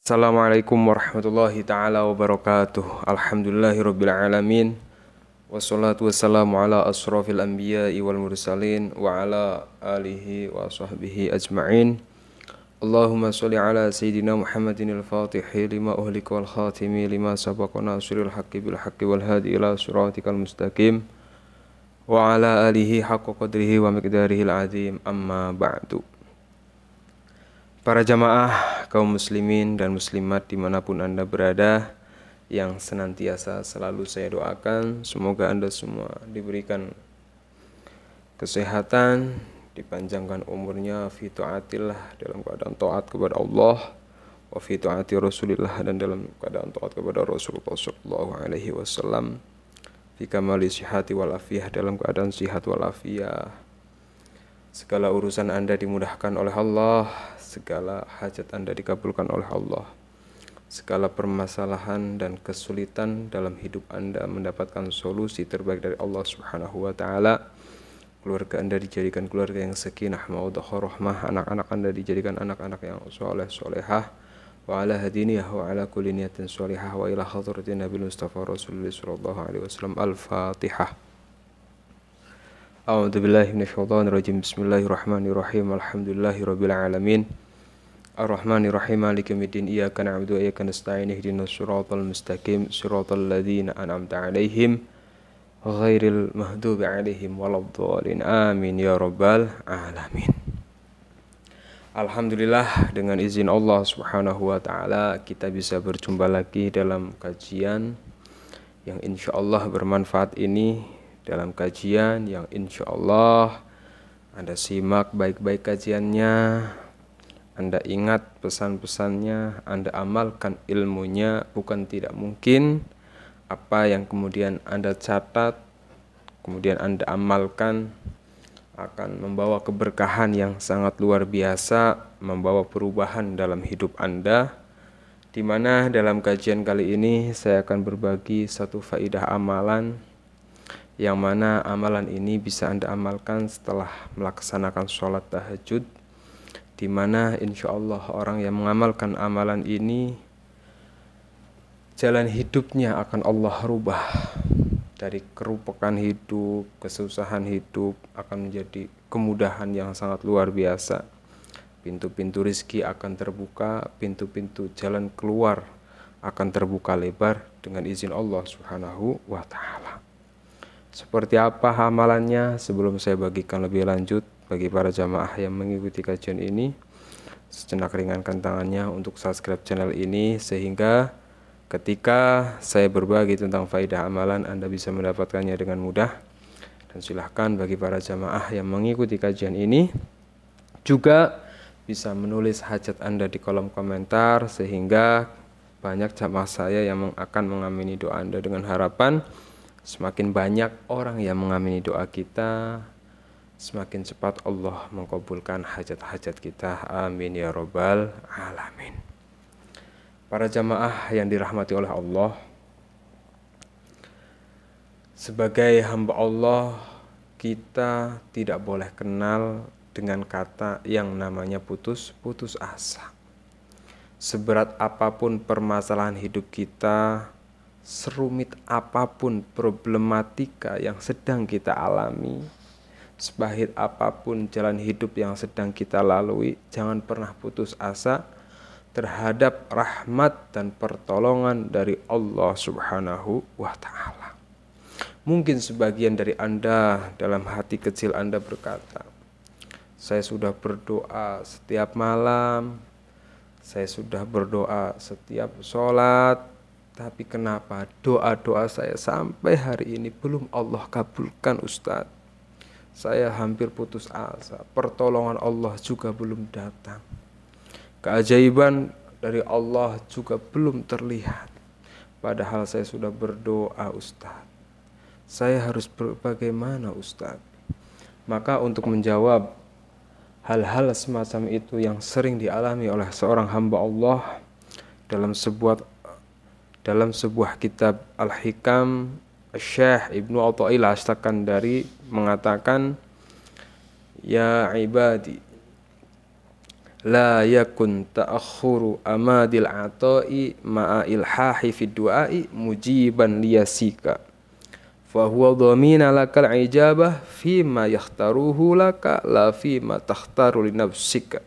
Assalamualaikum warahmatullahi taala wabarakatuh. Alhamdulillahirabbil alamin. Wassalatu wassalamu ala asrofil anbiya'i wal mursalin wa ala alihi wa sahbihi ajma'in. Allahumma sholli ala sayyidina Muhammadin al-Fatihi lima uhlika wal khatimi lima sabaqa nasiril haqqi bil haqqi wal hadi ila siratikal mustaqim wa ala alihi haqqa qadrihi wa miqdarihil azim. Amma ba'du. Para jamaah kaum muslimin dan muslimat dimanapun Anda berada, yang senantiasa selalu saya doakan, semoga Anda semua diberikan kesehatan, dipanjangkan umurnya, fi taatillah, dalam keadaan taat kepada Allah, wa fi taati Rasulillah, dan dalam keadaan taat kepada Rasulullah sallallahu alaihi wasallam, fi kamali sihhati wal afiyah, dalam keadaan sihat wal afiyah. Segala urusan Anda dimudahkan oleh Allah, segala hajat Anda dikabulkan oleh Allah. Segala permasalahan dan kesulitan dalam hidup Anda mendapatkan solusi terbaik dari Allah Subhanahu wa taala. Keluarga Anda dijadikan keluarga yang sakinah, mawaddah, rahmah, anak-anak Anda dijadikan anak-anak yang saleh, salehah, wa ala hadiniyah wa ala kulli niyatin shalihah wa ila hadratin Nabi Mustafa Rasulullah sallallahu alaihi wasallam. Al-Fatihah. A'udzu billahi minasyaitonir rajim. Bismillahirrahmanirrahim. Alhamdulillahirabbil alamin. Ar-Rahmanir Rahim. Maliki yaumiddin. Iyyaka na'budu wa iyyaka nasta'in. Ihdinas siratal mustaqim. Siratal ladzina an'amta 'alaihim ghairil maghdubi 'alaihim waladdallin. Amin ya rabbal alamin. Alhamdulillah, dengan izin Allah Subhanahu wa taala kita bisa berjumpa lagi dalam kajian yang insyaallah bermanfaat ini, dalam kajian yang insya Allah Anda simak baik-baik kajiannya, Anda ingat pesan-pesannya, Anda amalkan ilmunya. Bukan tidak mungkin apa yang kemudian Anda catat, kemudian Anda amalkan, akan membawa keberkahan yang sangat luar biasa, membawa perubahan dalam hidup Anda. Di mana dalam kajian kali ini saya akan berbagi satu faidah amalan, yang mana amalan ini bisa Anda amalkan setelah melaksanakan sholat tahajud, di mana insya Allah orang yang mengamalkan amalan ini, jalan hidupnya akan Allah rubah. Dari kerupakan hidup, kesusahan hidup akan menjadi kemudahan yang sangat luar biasa. Pintu-pintu rizki akan terbuka, pintu-pintu jalan keluar akan terbuka lebar dengan izin Allah Subhanahu wa ta'ala. Seperti apa amalannya? Sebelum saya bagikan lebih lanjut bagi para jamaah yang mengikuti kajian ini, sejenak ringankan tangannya untuk subscribe channel ini, sehingga ketika saya berbagi tentang faidah amalan Anda bisa mendapatkannya dengan mudah. Dan silahkan bagi para jamaah yang mengikuti kajian ini juga bisa menulis hajat Anda di kolom komentar, sehingga banyak jamaah saya yang akan mengamini doa Anda, dengan harapan semakin banyak orang yang mengamini doa kita, semakin cepat Allah mengabulkan hajat-hajat kita. Amin ya rabbal alamin. Para jamaah yang dirahmati oleh Allah, sebagai hamba Allah, kita tidak boleh kenal dengan kata yang namanya putus asa. Seberat apapun permasalahan hidup kita, serumit apapun problematika yang sedang kita alami, sepahit apapun jalan hidup yang sedang kita lalui, jangan pernah putus asa terhadap rahmat dan pertolongan dari Allah Subhanahu wa ta'ala. Mungkin sebagian dari Anda dalam hati kecil Anda berkata, saya sudah berdoa setiap malam, saya sudah berdoa setiap sholat, tapi kenapa doa-doa saya sampai hari ini belum Allah kabulkan Ustaz? Saya hampir putus asa, pertolongan Allah juga belum datang, keajaiban dari Allah juga belum terlihat. Padahal saya sudah berdoa Ustaz. Saya harus bagaimana Ustaz? Maka untuk menjawab hal-hal semacam itu yang sering dialami oleh seorang hamba Allah, dalam sebuah kitab Al-Hikam, Syekh Ibnu Athaillah As-Sakandari mengatakan, ya ibadi, la yakun ta'akhuru amadil ata'i ma'a ilhahi fid du'ai mujiban liyasika fa huwa dhamina lakal ijabah fima yakhtaruhu laka la fima takhtaru li nafsika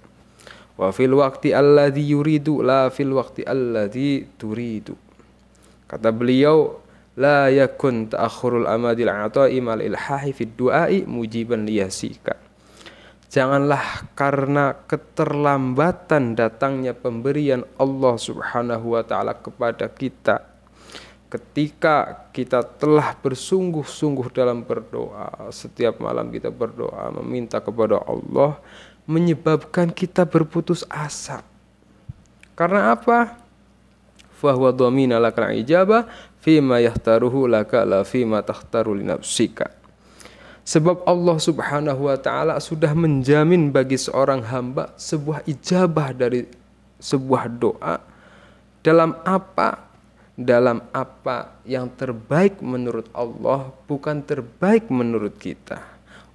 wa fil waqti alladhi yuridu la fil waqti alladhi turidu. Kata beliau, la yakun ta'akhurul amadil ata'i mal ilhahi fid du'ai mujiban liyasika. Janganlah karena keterlambatan datangnya pemberian Allah Subhanahu wa taala kepada kita ketika kita telah bersungguh-sungguh dalam berdoa, setiap malam kita berdoa meminta kepada Allah, menyebabkan kita berputus asa. Karena apa? Fahuwa dhamina lakal ijabah fima yahtaruhu laka la fima takhtaru li nafsika. Sebab Allah Subhanahu wa taala sudah menjamin bagi seorang hamba sebuah ijabah dari sebuah doa dalam apa? Dalam apa yang terbaik menurut Allah, bukan terbaik menurut kita.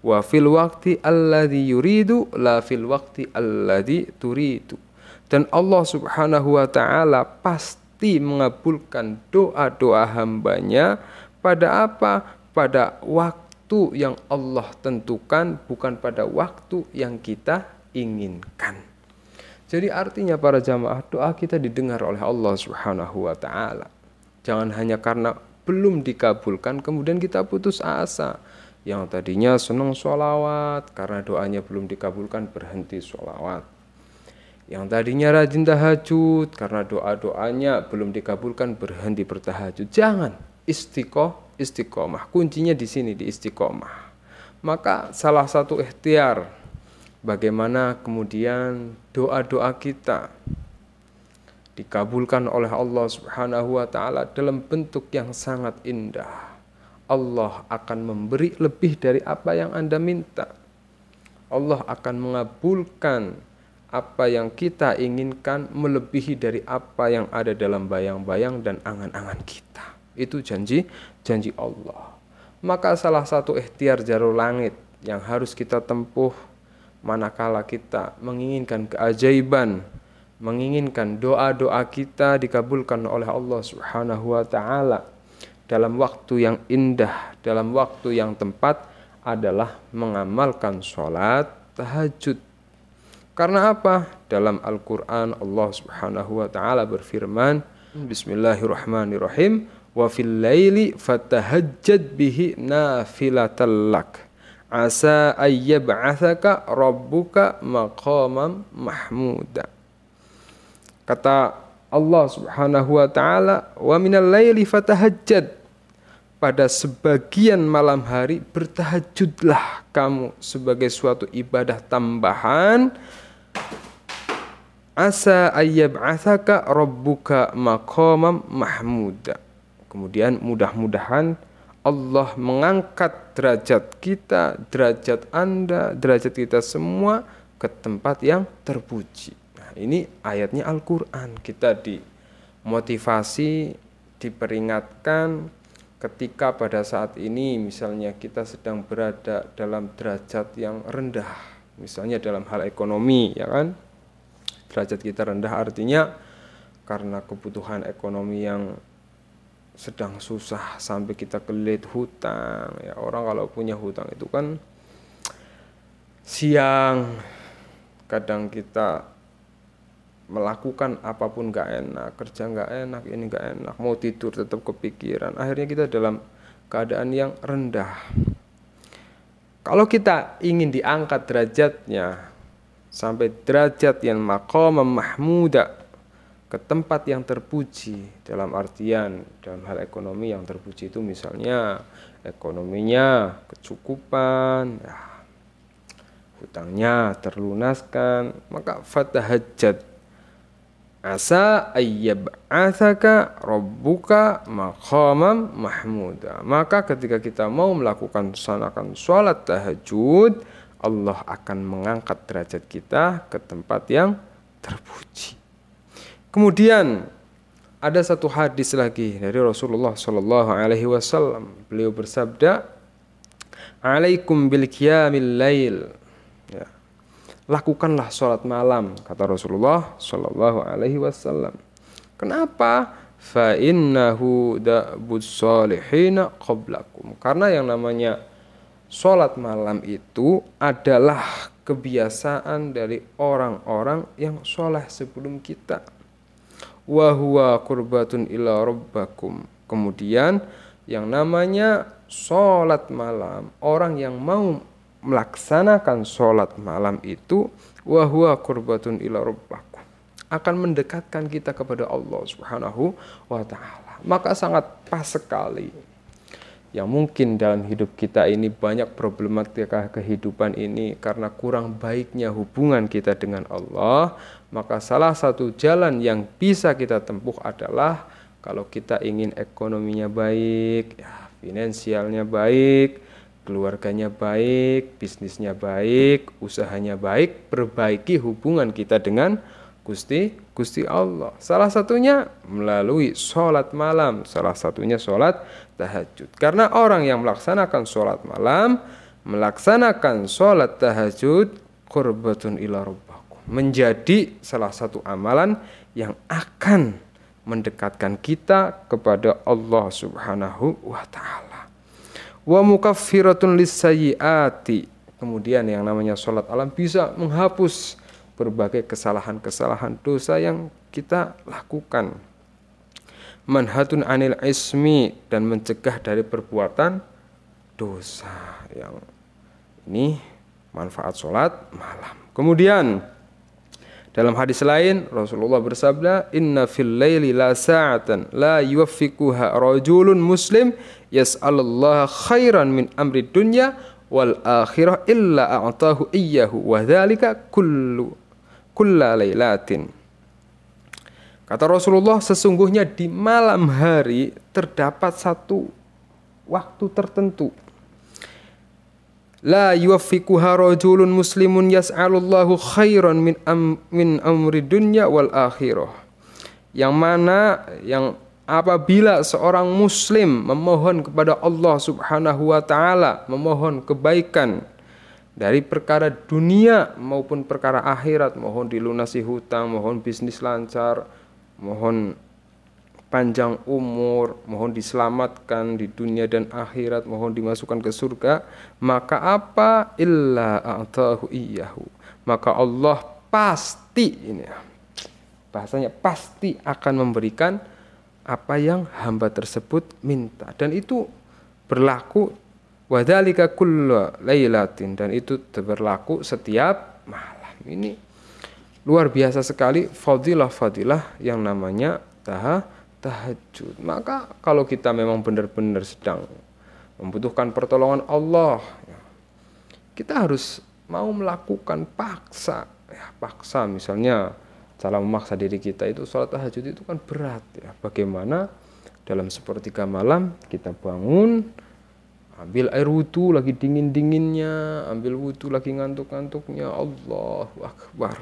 Wa fil waqti alladhi yuridu la fil waqti alladhi turidu. Dan Allah Subhanahu wa taala pasti mengabulkan doa-doa hambanya pada apa? Pada waktu yang Allah tentukan, bukan pada waktu yang kita inginkan. Jadi artinya para jamaah, doa kita didengar oleh Allah Subhanahu wa taala. Jangan hanya karena belum dikabulkan kemudian kita putus asa. Yang tadinya senang sholawat, karena doanya belum dikabulkan berhenti sholawat. Yang tadinya rajin tahajud, karena doa-doanya belum dikabulkan berhenti bertahajud. Jangan, istiqomah. Kuncinya di sini, di istiqomah. Maka salah satu ikhtiar bagaimana kemudian doa-doa kita dikabulkan oleh Allah Subhanahu wa taala dalam bentuk yang sangat indah. Allah akan memberi lebih dari apa yang Anda minta. Allah akan mengabulkan apa yang kita inginkan melebihi dari apa yang ada dalam bayang-bayang dan angan-angan kita. Itu janji Allah. Maka salah satu ikhtiar jalur langit yang harus kita tempuh manakala kita menginginkan keajaiban, menginginkan doa-doa kita dikabulkan oleh Allah Subhanahu wa taala dalam waktu yang indah, dalam waktu yang tepat adalah mengamalkan sholat tahajud. Karena apa? Dalam Al-Quran Allah Subhanahu wa taala berfirman, Bismillahirrahmanirrahim, wa fil laili fatahajjad bihi nafilatan lak asa ayyab'atsaka rabbuka maqaman mahmuda. Kata Allah Subhanahu wa taala, wa minal laili fatahajjad, pada sebagian malam hari bertahajudlah kamu sebagai suatu ibadah tambahan. Asa ayyab'atsaka rabbuka maqaman mahmuda. Kemudian mudah-mudahan Allah mengangkat derajat kita, derajat Anda, derajat kita semua ke tempat yang terpuji. Nah, ini ayatnya Al-Quran. Kita dimotivasi, diperingatkan ketika pada saat ini misalnya kita sedang berada dalam derajat yang rendah. Misalnya dalam hal ekonomi, ya kan? Derajat kita rendah artinya karena kebutuhan ekonomi yang sedang susah sampai kita kelilit hutang. Ya, orang kalau punya hutang itu kan siang kadang kita melakukan apapun gak enak, kerja gak enak, ini gak enak, mau tidur tetap kepikiran. Akhirnya kita dalam keadaan yang rendah. Kalau kita ingin diangkat derajatnya sampai derajat yang maqamam mahmuda, ke tempat yang terpuji, dalam artian dalam hal ekonomi yang terpuji itu misalnya ekonominya kecukupan, ya, hutangnya terlunaskan, maka fatahajjad asa ayyab'atsaka rabbuka maqaman mahmuda. Maka ketika kita mau melakukan sholat tahajud, Allah akan mengangkat derajat kita ke tempat yang terpuji. Kemudian ada satu hadis lagi dari Rasulullah Shallallahu Alaihi Wasallam. Beliau bersabda, "Alaikum bil qiyamil lail." Ya. lakukanlah sholat malam, kata Rasulullah Shallallahu Alaihi Wasallam. Kenapa? Fa innahu da'bus solihina qablakum. Karena yang namanya sholat malam itu adalah kebiasaan dari orang-orang yang soleh sebelum kita. Wa huwa qurbatun ila rabbakum. Kemudian yang namanya sholat malam, orang yang mau melaksanakan sholat malam itu wa huwa qurbatun ila rabbakum, akan mendekatkan kita kepada Allah Subhanahu wa taala. Maka sangat pas sekali yang mungkin dalam hidup kita ini banyak problematika kehidupan ini karena kurang baiknya hubungan kita dengan Allah. Maka salah satu jalan yang bisa kita tempuh adalah kalau kita ingin ekonominya baik, ya, finansialnya baik, keluarganya baik, bisnisnya baik, usahanya baik, perbaiki hubungan kita dengan Gusti Allah. Salah satunya melalui sholat malam, salah satunya sholat tahajud. Karena orang yang melaksanakan sholat malam, melaksanakan sholat tahajud, qurbatun ila rabbakum, menjadi salah satu amalan yang akan mendekatkan kita kepada Allah Subhanahu wa ta'ala. Wa mukaffiratun lisayyiati. Kemudian yang namanya sholat malam bisa menghapus berbagai kesalahan-kesalahan dosa yang kita lakukan. Manhatun anil ismi, dan mencegah dari perbuatan dosa. Yang ini manfaat sholat malam. Kemudian dalam hadis lain Rasulullah bersabda, inna fil laili la sa'atan la yuwaffiquha rajulun muslim yas'alullaha khairan min amri dunya wal akhirah illa a'tahu iyyahu wa dzalika kulla lailatin. Kata Rasulullah, sesungguhnya di malam hari terdapat satu waktu tertentu, la yuwaffiquha rajulun muslimun yas'alullahu khairan min amri dunya wal akhirah. Yang mana apabila seorang muslim memohon kepada Allah Subhanahu wa taala, memohon kebaikan dari perkara dunia maupun perkara akhirat, mohon dilunasi hutang, mohon bisnis lancar, mohon panjang umur, mohon diselamatkan di dunia dan akhirat, mohon dimasukkan ke surga, maka apa? Illa a'tahu iyyahu. Maka Allah pasti, ini bahasanya pasti akan memberikan apa yang hamba tersebut minta, dan itu berlaku wadzalika kullu lailatin, dan itu berlaku setiap malam. Ini luar biasa sekali fadilah-fadilah yang namanya tahajud. Maka kalau kita memang benar-benar sedang membutuhkan pertolongan Allah, kita harus mau melakukan paksa. Paksa misalnya cara memaksa diri kita itu sholat tahajud itu kan berat ya. Bagaimana dalam sepertiga malam kita bangun, ambil air wudu lagi dingin-dinginnya, ambil wudu lagi ngantuk-ngantuknya, Allahu Akbar.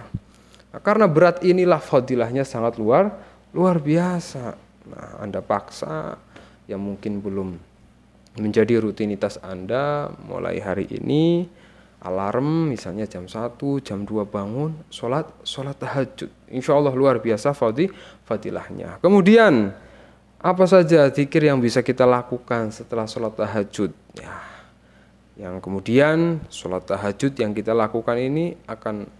Nah, karena berat inilah fadilahnya sangat luar biasa. Nah, Anda paksa yang mungkin belum menjadi rutinitas Anda, mulai hari ini alarm misalnya jam 1, jam 2 bangun, sholat tahajud. Insya Allah luar biasa fadilahnya. Kemudian apa saja zikir yang bisa kita lakukan setelah sholat tahajud? Ya, yang kemudian sholat tahajud yang kita lakukan ini akan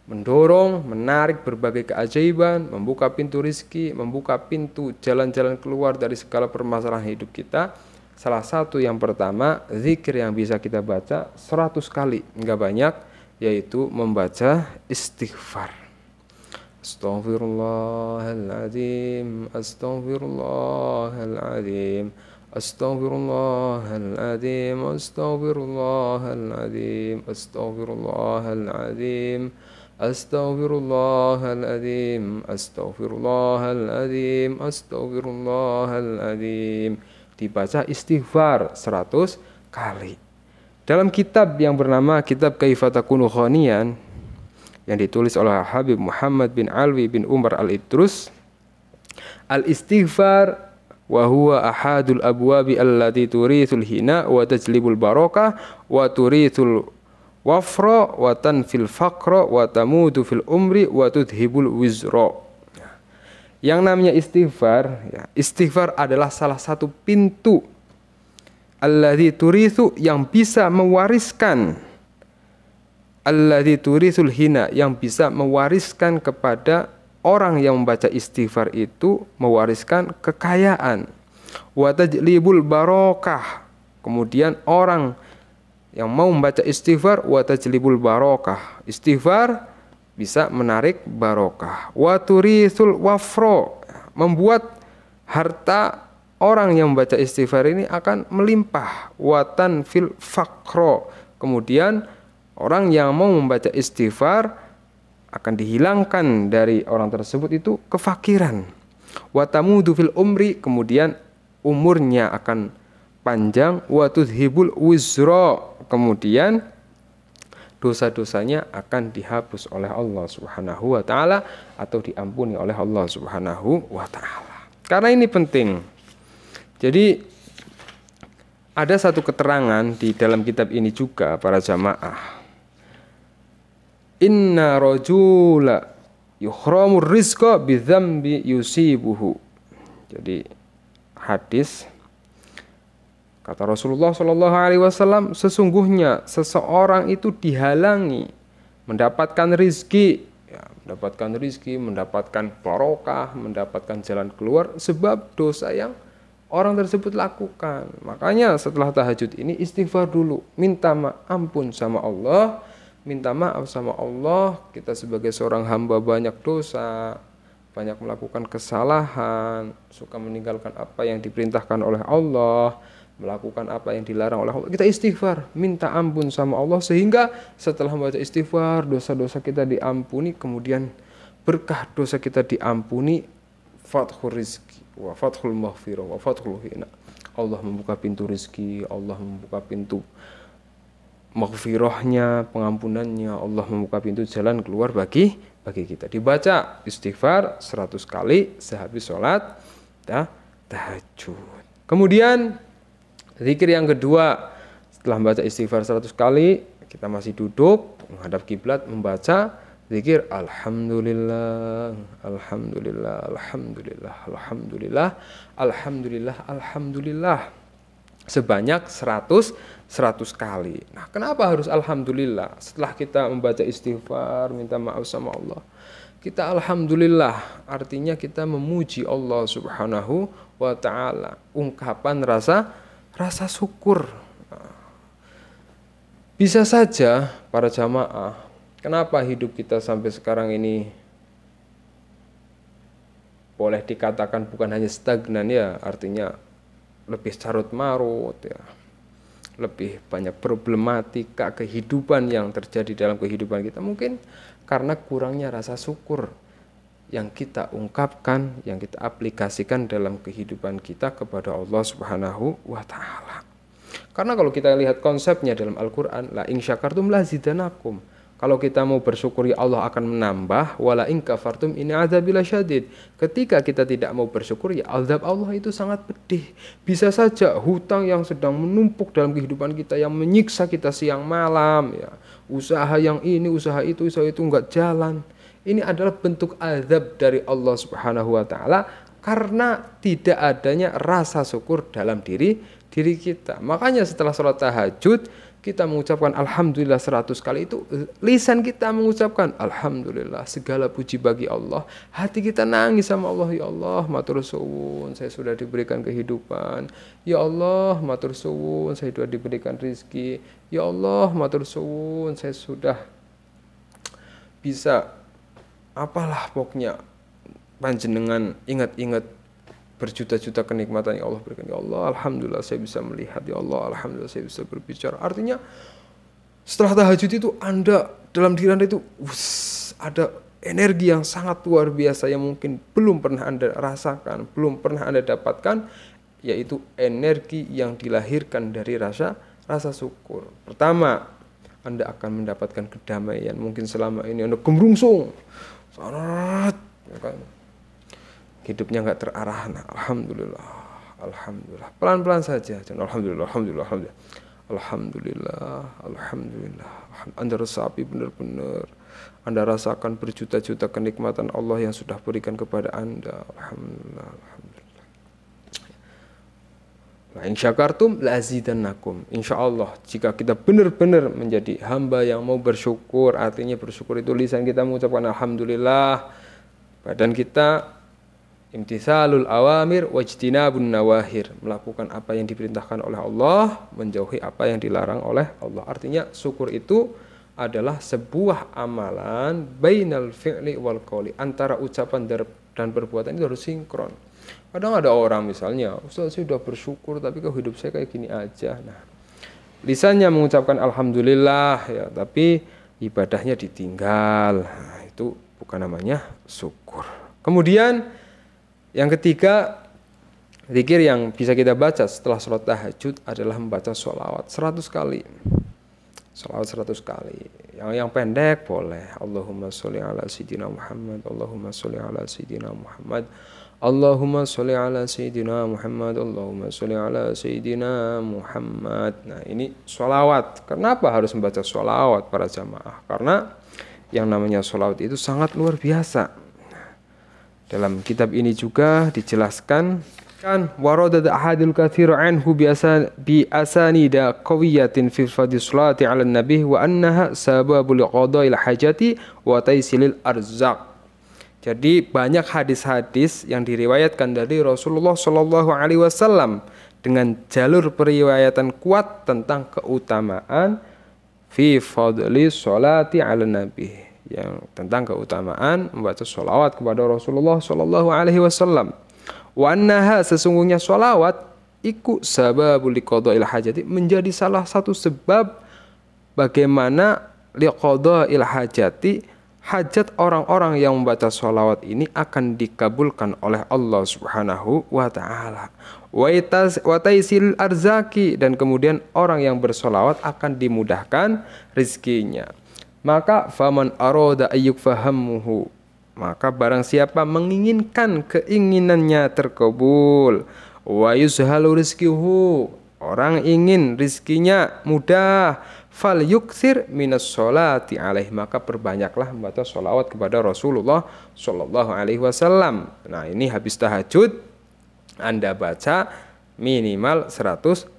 mendorong, menarik berbagai keajaiban, membuka pintu rizki, membuka pintu jalan-jalan keluar dari segala permasalahan hidup kita. Salah satu yang pertama, zikir yang bisa kita baca 100 kali, enggak banyak, yaitu membaca istighfar. Astaghfirullahaladzim, astaghfirullahaladzim, astaghfirullahaladzim, astaghfirullahaladzim, astaghfirullahaladzim, astaghfirullahaladzim, astaghfirullahaladzim, astaghfirullahaladzim. Dibaca istighfar 100 kali. Dalam kitab yang bernama Kitab Kaifa Takunu Ghaniyan yang ditulis oleh Habib Muhammad bin Alwi bin Umar al-Idrus, al-istighfar wa huwa ahadul abwabi allati turithul hina wa tajlibul barakah wa turithul wafra wa tanfil faqra wa tamudu fil umri wa tudhibul wizra. Yang namanya istighfar, ya, istighfar adalah salah satu pintu alladzi turithu yang bisa mewariskan, alladzi turithul hina yang bisa mewariskan kepada orang yang membaca istighfar itu, mewariskan kekayaan. Wa tajlibul barokah, kemudian orang yang mau membaca istighfar, wa tajlibul barokah, istighfar bisa menarik barokah. Wa turithul wafro, membuat harta orang yang membaca istighfar ini akan melimpah. Wa tanfil faqro, kemudian orang yang mau membaca istighfar akan dihilangkan dari orang tersebut itu kefakiran. Wa tamudu fil umri, kemudian umurnya akan panjang. Wa tudhibul wizra, kemudian dosa-dosanya akan dihapus oleh Allah Subhanahu wa taala atau diampuni oleh Allah Subhanahu wa taala. Karena ini penting. Jadi ada satu keterangan di dalam kitab ini juga para jamaah. Inna rajula yuhramur rizqa bidzambi yusibuhu. Jadi hadis kata Rasulullah Shallallahu Alaihi Wasallam, sesungguhnya seseorang itu dihalangi mendapatkan rizki, ya, mendapatkan barokah, mendapatkan jalan keluar sebab dosa yang orang tersebut lakukan. Makanya setelah tahajud ini istighfar dulu, minta ampun sama Allah, minta maaf sama Allah. Kita sebagai seorang hamba banyak dosa, banyak melakukan kesalahan, suka meninggalkan apa yang diperintahkan oleh Allah, melakukan apa yang dilarang oleh Allah. Kita istighfar, minta ampun sama Allah, sehingga setelah membaca istighfar, dosa-dosa kita diampuni, kemudian berkah dosa kita diampuni, fathul rizki wa fathul maghfirah wa fathul hina. Allah membuka pintu rizki, Allah membuka pintu maghfirahnya, pengampunannya, Allah membuka pintu jalan keluar bagi kita. Dibaca istighfar 100 kali sehabis sholat tahajud. Kemudian zikir yang kedua, setelah membaca istighfar 100 kali, kita masih duduk menghadap kiblat, membaca zikir alhamdulillah, alhamdulillah, alhamdulillah, alhamdulillah, alhamdulillah, alhamdulillah sebanyak 100 kali. Nah, kenapa harus alhamdulillah? Setelah kita membaca istighfar, minta maaf sama Allah, kita alhamdulillah, artinya kita memuji Allah Subhanahu wa taala, ungkapan rasa syukur. Bisa saja para jamaah, kenapa hidup kita sampai sekarang ini boleh dikatakan bukan hanya stagnan, ya, artinya lebih carut marut, ya, lebih banyak problematika kehidupan yang terjadi dalam kehidupan kita, mungkin karena kurangnya rasa syukur yang kita ungkapkan, yang kita aplikasikan dalam kehidupan kita kepada Allah Subhanahu wa taala. Karena kalau kita lihat konsepnya dalam Al-Qur'an, la in syakartum lazidanakum. Kalau kita mau bersyukur, ya Allah akan menambah, wala in kafartum ini adzabil syadid. Ketika kita tidak mau bersyukur, ya azab Allah itu sangat pedih. Bisa saja hutang yang sedang menumpuk dalam kehidupan kita, yang menyiksa kita siang malam, ya, usaha yang ini, usaha itu enggak jalan. Ini adalah bentuk azab dari Allah Subhanahu wa taala karena tidak adanya rasa syukur dalam diri kita. Makanya setelah sholat tahajud kita mengucapkan alhamdulillah 100 kali, itu lisan kita mengucapkan alhamdulillah, segala puji bagi Allah. Hati kita nangis sama Allah, ya Allah matur suwun saya sudah diberikan kehidupan, ya Allah matur suwun saya sudah diberikan rizki, ya Allah matur suwun saya sudah bisa apalah pokoknya panjenengan ingat-ingat berjuta-juta kenikmatan yang Allah berikan. Ya Allah, alhamdulillah saya bisa melihat. Ya Allah, alhamdulillah saya bisa berbicara. Artinya setelah tahajud itu Anda dalam diri Anda itu ada energi yang sangat luar biasa yang mungkin belum pernah Anda rasakan, belum pernah Anda dapatkan, yaitu energi yang dilahirkan dari rasa syukur. Pertama, Anda akan mendapatkan kedamaian. Mungkin selama ini Anda gemrungsung, sangat, kan? Hidupnya nggak terarah. Nah, alhamdulillah, alhamdulillah. Pelan-pelan saja. Alhamdulillah, alhamdulillah, alhamdulillah. Alhamdulillah, Alhamdulillah. Anda resapi benar-benar. Anda rasakan berjuta-juta kenikmatan Allah yang sudah berikan kepada Anda. Alhamdulillah, Alhamdulillah. Nah, in syakartum lazidannakum. Insyaallah jika kita benar-benar menjadi hamba yang mau bersyukur, artinya bersyukur itu lisan kita mengucapkan alhamdulillah, badan kita imtithalul awamir wajtinabun nawahir, melakukan apa yang diperintahkan oleh Allah, menjauhi apa yang dilarang oleh Allah. Artinya syukur itu adalah sebuah amalan bainal fi'li wal qawli, antara ucapan dan perbuatan itu harus sinkron. Kadang ada orang misalnya, Ustaz saya sudah bersyukur tapi kok hidup saya kayak gini aja. Nah, lisannya mengucapkan alhamdulillah ya, tapi ibadahnya ditinggal. Nah, itu bukan namanya syukur. Kemudian yang ketiga, zikir yang bisa kita baca setelah sholat tahajud adalah membaca sholawat 100 kali. Sholawat 100 kali. Yang pendek boleh. Allahumma sholli ala sayyidina Muhammad, Allahumma sholli ala sayyidina Muhammad, Allahumma sholli ala sayyidina Muhammad, Allahumma sholli ala sayyidina Muhammad. Nah, ini sholawat. Kenapa harus membaca sholawat para jamaah? Karena yang namanya sholawat itu sangat luar biasa. Dalam kitab ini juga dijelaskan kan waradat ahadul katsir anhu bi asanida qawiyatin fi fadhi sholati ala nabi wa annaha sababul qada'il hajati wa taisilil arzaq. Jadi banyak hadis-hadis yang diriwayatkan dari Rasulullah Shallallahu Alaihi Wasallam dengan jalur periwayatan kuat tentang keutamaan fi fadli sholati ala nabi, yang tentang keutamaan membaca sholawat kepada Rasulullah Shallallahu Alaihi Wasallam. Wa annaha, sesungguhnya sholawat iku sababul liqada'il hajati, menjadi salah satu sebab bagaimana liqada'il hajati, hajat orang-orang yang membaca sholawat ini akan dikabulkan oleh Allah Subhanahu wa ta'ala. Wa taisil arzaki, dan kemudian orang yang bersolawat akan dimudahkan rizkinya. Maka faman arada ayyuk fahamuhu, maka barang siapa menginginkan keinginannya terkabul, wa yuzhalu rizkihu, orang ingin rizkinya mudah, fal yuksir minas sholati alaih, maka perbanyaklah membaca sholawat kepada Rasulullah Shallallahu Alaihi Wasallam. Nah, ini habis tahajud Anda baca minimal 100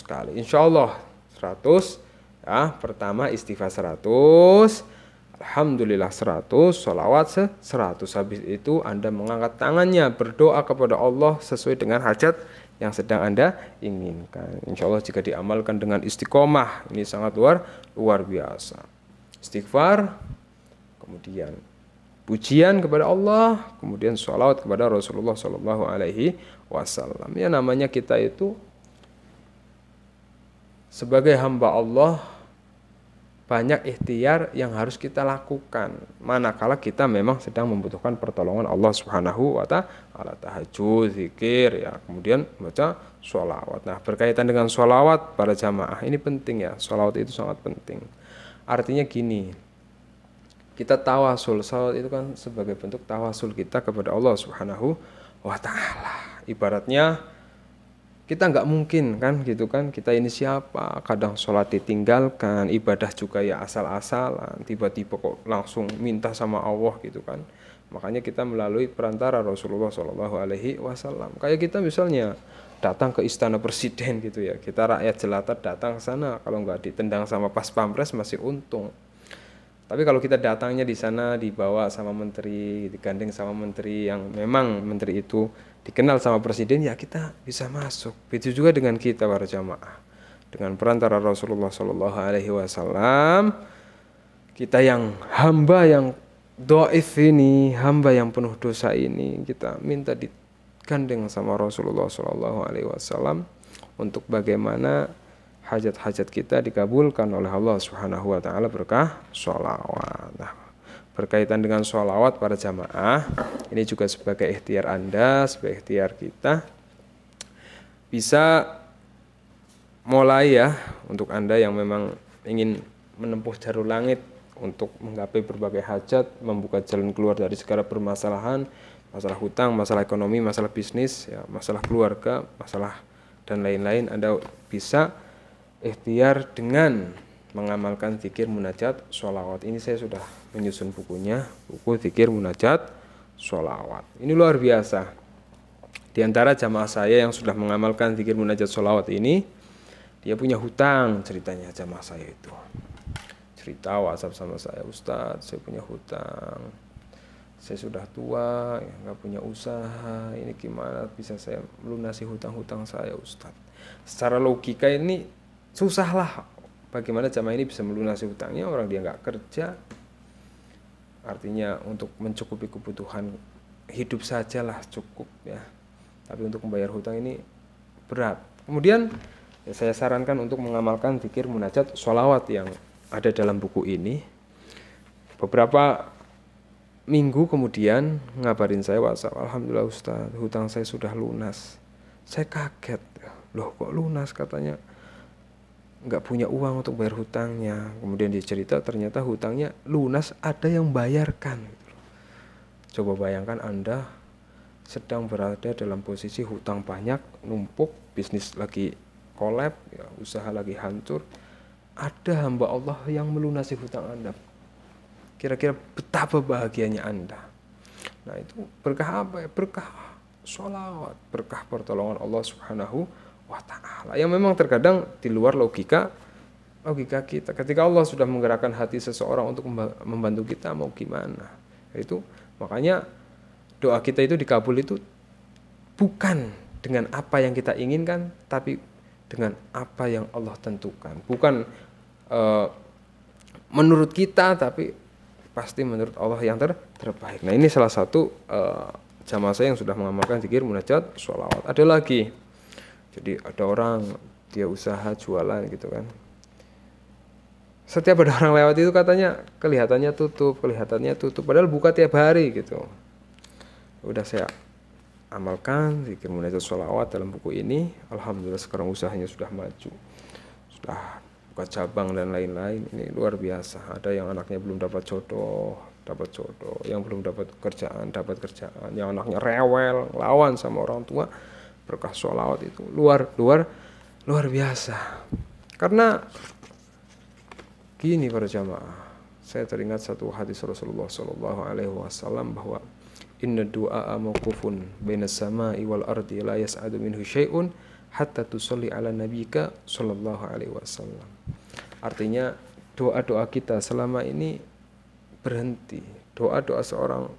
kali. Insyaallah 100 ya. Pertama istighfar 100, alhamdulillah 100, sholawat 100. Habis itu Anda mengangkat tangannya berdoa kepada Allah sesuai dengan hajat yang sedang Anda inginkan. Insya Allah jika diamalkan dengan istiqomah, ini sangat luar biasa. Istighfar, kemudian pujian kepada Allah, kemudian sholawat kepada Rasulullah Shallallahu Alaihi Wasallam. Ya, namanya kita itu sebagai hamba Allah banyak ikhtiar yang harus kita lakukan manakala kita memang sedang membutuhkan pertolongan Allah Subhanahu wa ta'ala. Tahajud, zikir, ya, kemudian baca sholawat. Nah, berkaitan dengan sholawat para jamaah, ini penting ya, sholawat itu sangat penting. Artinya gini, kita tawasul, sholawat itu kan sebagai bentuk tawasul kita kepada Allah Subhanahu wa ta'ala. Ibaratnya kita nggak mungkin kan gitu kan, kita ini siapa, kadang sholat ditinggalkan, ibadah juga ya asal-asalan, tiba-tiba kok langsung minta sama Allah gitu kan. Makanya kita melalui perantara Rasulullah Shallallahu Alaihi Wasallam. Kayak kita misalnya datang ke istana presiden gitu ya, kita rakyat jelata datang ke sana, kalau nggak ditendang sama pas pampres masih untung. Tapi kalau kita datangnya di sana dibawa sama menteri, digandeng sama menteri yang memang menteri itu dikenal sama presiden, ya kita bisa masuk. Begitu juga dengan kita para jamaah. Dengan perantara Rasulullah Shallallahu Alaihi Wasallam, kita yang hamba yang dhaif ini, hamba yang penuh dosa ini, kita minta digandeng sama Rasulullah Shallallahu Alaihi Wasallam untuk bagaimana hajat-hajat kita dikabulkan oleh Allah Subhanahu wa ta'ala berkah sholawat. Nah, berkaitan dengan sholawat para jamaah, ini juga sebagai ikhtiar Anda, sebagai ikhtiar kita, bisa mulai ya, untuk Anda yang memang ingin menempuh jalur langit untuk menggapai berbagai hajat, membuka jalan keluar dari segala permasalahan, masalah hutang, masalah ekonomi, masalah bisnis, ya, masalah keluarga, masalah dan lain-lain. Anda bisa ikhtiar dengan mengamalkan zikir munajat sholawat. Ini saya sudah menyusun bukunya, buku zikir munajat sholawat. Ini luar biasa. Di antara jamaah saya yang sudah mengamalkan zikir munajat sholawat ini, dia punya hutang ceritanya jamaah saya itu. Cerita WhatsApp sama saya, Ustadz, saya punya hutang. Saya sudah tua, ya, nggak punya usaha. Ini gimana bisa saya melunasi hutang-hutang saya, Ustadz? Secara logika ini susah lah. Bagaimana jamaah ini bisa melunasi hutangnya? Orang dia nggak kerja. Artinya untuk mencukupi kebutuhan hidup sajalah cukup ya. Tapi untuk membayar hutang ini berat. Kemudian ya, saya sarankan untuk mengamalkan zikir munajat sholawat yang ada dalam buku ini. Beberapa minggu kemudian ngabarin saya WhatsApp, Alhamdulillah Ustaz, hutang saya sudah lunas. Saya kaget, loh kok lunas, katanya nggak punya uang untuk bayar hutangnya. Kemudian dia cerita ternyata hutangnya lunas, ada yang bayarkan. Coba bayangkan Anda sedang berada dalam posisi hutang banyak, numpuk, bisnis lagi kolab, ya, usaha lagi hancur. Ada hamba Allah yang melunasi hutang Anda. Kira-kira betapa bahagianya Anda. Nah itu berkah apa ya? Berkah sholawat, berkah pertolongan Allah Subhanahu wa ta'ala. Yang memang terkadang di luar logika kita. Ketika Allah sudah menggerakkan hati seseorang untuk membantu kita, mau gimana? Itu makanya doa kita itu dikabul itu bukan dengan apa yang kita inginkan, tapi dengan apa yang Allah tentukan. Bukan menurut kita, tapi pasti menurut Allah yang terbaik. Nah ini salah satu jamaah saya yang sudah mengamalkan zikir munajat sholawat. Ada lagi, jadi ada orang dia usaha jualan gitu kan. Setiap ada orang lewat itu katanya kelihatannya tutup, padahal buka tiap hari gitu. Udah saya amalkan zikir munajat sholawat dalam buku ini. Alhamdulillah sekarang usahanya sudah maju, sudah buka cabang dan lain-lain. Ini luar biasa. Ada yang anaknya belum dapat jodoh, yang belum dapat kerjaan, yang anaknya rewel, lawan sama orang tua. Berkah sholawat itu luar biasa. Karena gini para jamaah, saya teringat satu hadis Rasulullah Shallallahu Alaihi Wasallam bahwa inna du'a mawqufun bainas sama'i wal ardi la yas'adu minhu syai'un hatta tusalli ala nabiyika sallallahu alaihi wasallam. Artinya doa-doa kita selama ini berhenti. Doa-doa seorang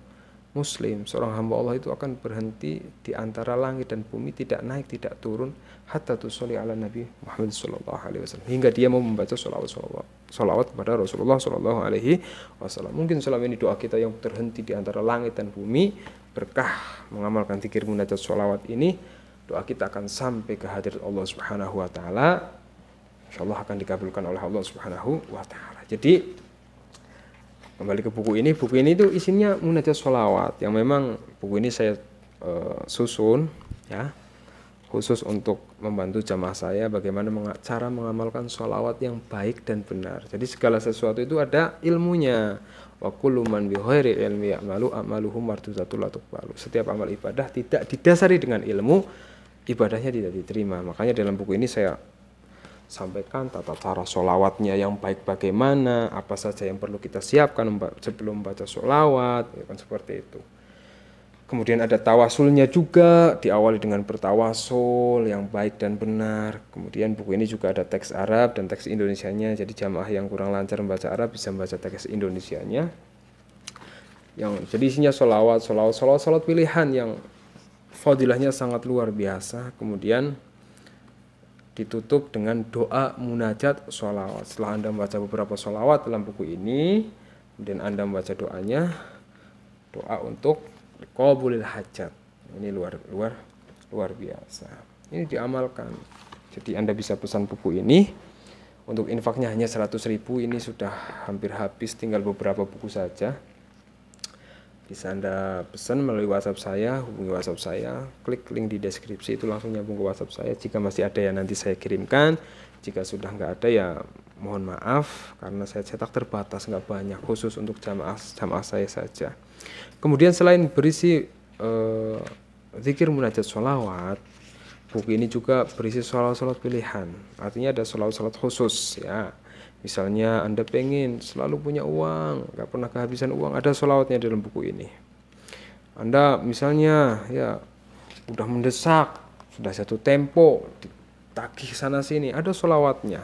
muslim, seorang hamba Allah itu akan berhenti di antara langit dan bumi, tidak naik, tidak turun hatta tusalli ala nabi Muhammad sallallahu alaihi wasallam, hingga dia mau membaca sholawat kepada Rasulullah sallallahu alaihi wasallam. Mungkin selama ini doa kita yang terhenti di antara langit dan bumi, berkah mengamalkan zikir munajat sholawat ini, doa kita akan sampai ke hadirat Allah Subhanahu wa taala. Insyaallah akan dikabulkan oleh Allah Subhanahu wa taala. Jadi kembali ke buku ini itu isinya munajat sholawat yang memang buku ini saya susun ya khusus untuk membantu jamaah saya bagaimana cara mengamalkan sholawat yang baik dan benar. Jadi segala sesuatu itu ada ilmunya. Wa kullu man bi ghairi ilmi ya'malu amaluhum mardudatul la tuqbalu. Setiap amal ibadah tidak didasari dengan ilmu, ibadahnya tidak diterima. Makanya dalam buku ini saya sampaikan tata cara sholawatnya yang baik bagaimana, apa saja yang perlu kita siapkan sebelum membaca sholawat, ya kan, seperti itu. Kemudian ada tawasulnya juga, diawali dengan bertawasul yang baik dan benar. Kemudian buku ini juga ada teks Arab dan teks Indonesianya, jadi jamaah yang kurang lancar membaca Arab bisa membaca teks Indonesianya. Jadi isinya sholawat pilihan yang fadilahnya sangat luar biasa. Kemudian ditutup dengan doa munajat sholawat. Setelah Anda membaca beberapa sholawat dalam buku ini, kemudian Anda membaca doanya, doa untuk qabulil hajat. Ini luar biasa. Ini diamalkan. Jadi Anda bisa pesan buku ini. Untuk infaknya hanya 100.000, ini sudah hampir habis, tinggal beberapa buku saja. Bisa Anda pesan melalui WhatsApp saya, hubungi WhatsApp saya, klik link di deskripsi itu langsung nyambung ke WhatsApp saya. Jika masih ada ya nanti saya kirimkan. Jika sudah nggak ada ya mohon maaf karena saya cetak terbatas, nggak banyak, khusus untuk jamaah saya saja. Kemudian selain berisi zikir munajat sholawat, buku ini juga berisi sholawat-sholawat pilihan. Artinya ada sholawat-sholawat khusus ya. Misalnya Anda pengen selalu punya uang, nggak pernah kehabisan uang, ada sholawatnya dalam buku ini. Anda misalnya ya udah mendesak, sudah jatuh tempo, ditagih sana sini, ada sholawatnya.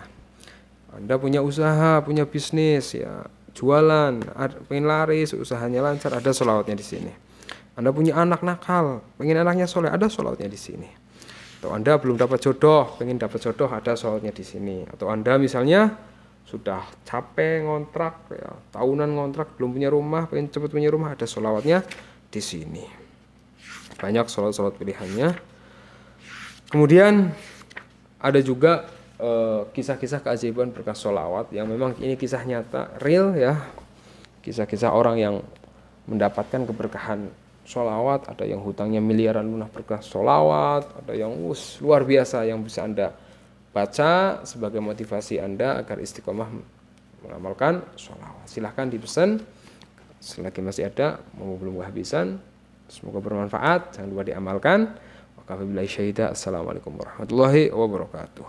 Anda punya usaha, punya bisnis ya, jualan, pengen laris, usahanya lancar, ada sholawatnya di sini. Anda punya anak nakal, pengen anaknya soleh, ada sholawatnya di sini. Atau Anda belum dapat jodoh, pengen dapat jodoh, ada sholawatnya di sini. Atau Anda misalnya sudah capek ngontrak ya, tahunan ngontrak, belum punya rumah, pengen cepat punya rumah, ada sholawatnya di sini. Banyak sholawat-sholawat pilihannya. Kemudian ada juga kisah-kisah keajaiban berkah sholawat yang memang ini kisah nyata, real ya. Kisah-kisah orang yang mendapatkan keberkahan sholawat, ada yang hutangnya miliaran lunah berkah sholawat, ada yang luar biasa yang bisa Anda baca sebagai motivasi Anda agar istiqomah mengamalkan sholawat. Silahkan dipesan selagi masih ada, mau belum kehabisan. Semoga bermanfaat, jangan lupa diamalkan. Wabillahi syaidah. Assalamualaikum warahmatullahi wabarakatuh.